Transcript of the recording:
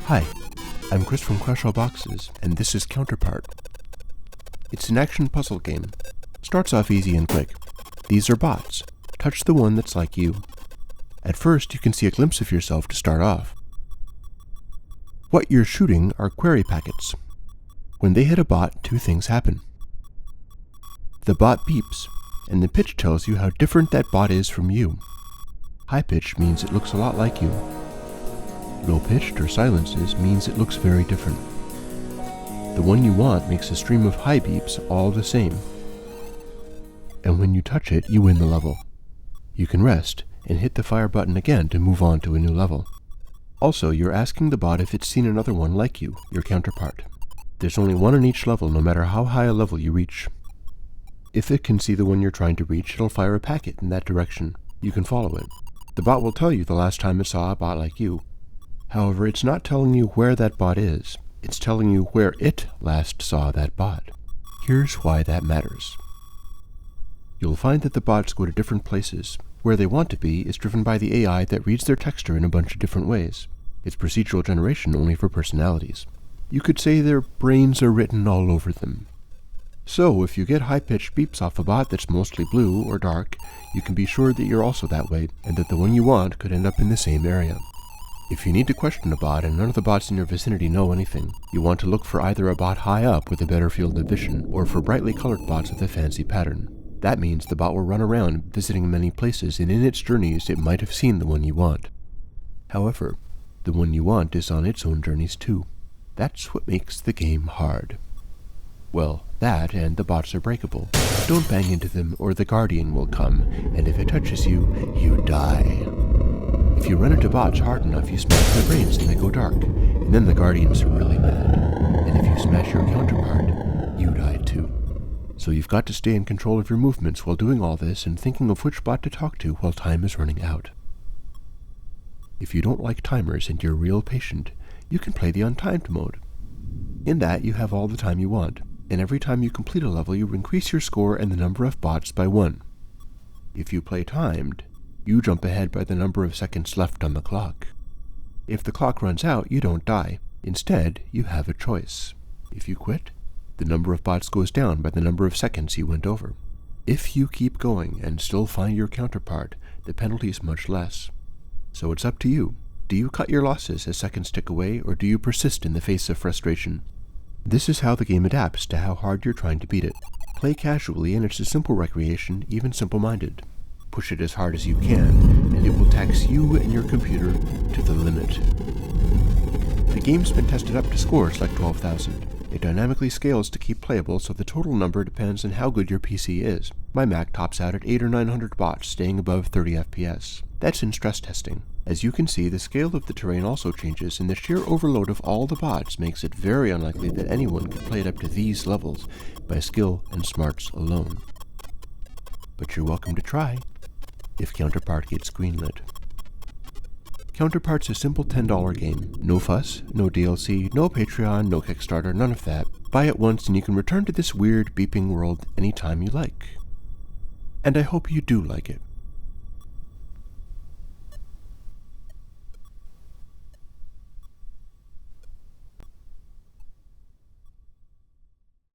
Hi, I'm Chris from Crush All Boxes, and this is Counterpart. It's an action puzzle game. Starts off easy and quick. These are bots. Touch the one that's like you. At first, you can see a glimpse of yourself to start off. What you're shooting are query packets. When they hit a bot, two things happen. The bot beeps, and the pitch tells you how different that bot is from you. High pitch means it looks a lot like you. Low pitched or silences means it looks very different. The one you want makes a stream of high beeps all the same. And when you touch it, you win the level. You can rest and hit the fire button again to move on to a new level. Also, you're asking the bot if it's seen another one like you, your counterpart. There's only one in each level, no matter how high a level you reach. If it can see the one you're trying to reach, it'll fire a packet in that direction. You can follow it. The bot will tell you the last time it saw a bot like you. However, it's not telling you where that bot is. It's telling you where it last saw that bot. Here's why that matters. You'll find that the bots go to different places. Where they want to be is driven by the AI that reads their texture in a bunch of different ways. It's procedural generation only for personalities. You could say their brains are written all over them. So, if you get high-pitched beeps off a bot that's mostly blue or dark, you can be sure that you're also that way, and that the one you want could end up in the same area. If you need to question a bot and none of the bots in your vicinity know anything, you want to look for either a bot high up with a better field of vision, or for brightly colored bots with a fancy pattern. That means the bot will run around visiting many places, and in its journeys it might have seen the one you want. However, the one you want is on its own journeys too. That's what makes the game hard. Well, that and the bots are breakable. Don't bang into them or the Guardian will come, and if it touches you, you die. If you run into bots hard enough, you smash their brains and they go dark, and then the Guardians are really mad. And if you smash your counterpart, you die too. So you've got to stay in control of your movements while doing all this and thinking of which bot to talk to while time is running out. If you don't like timers and you're real patient, you can play the untimed mode. In that, you have all the time you want, and every time you complete a level, you increase your score and the number of bots by 1. If you play timed, you jump ahead by the number of seconds left on the clock. If the clock runs out, you don't die. Instead, you have a choice. If you quit, the number of bots goes down by the number of seconds you went over. If you keep going and still find your counterpart, the penalty is much less. So it's up to you. Do you cut your losses as seconds tick away, or do you persist in the face of frustration? This is how the game adapts to how hard you're trying to beat it. Play casually, and it's a simple recreation, even simple-minded. Push it as hard as you can, and it will tax you and your computer to the limit. The game's been tested up to scores like 12,000. It dynamically scales to keep playable, so the total number depends on how good your PC is. My Mac tops out at 800 or 900 bots, staying above 30 FPS. That's in stress testing. As you can see, the scale of the terrain also changes, and the sheer overload of all the bots makes it very unlikely that anyone could play it up to these levels by skill and smarts alone. But you're welcome to try, if Counterpart gets greenlit. Counterpart's a simple $10 game. No fuss, no DLC, no Patreon, no Kickstarter, none of that. Buy it once and you can return to this weird beeping world anytime you like. And I hope you do like it.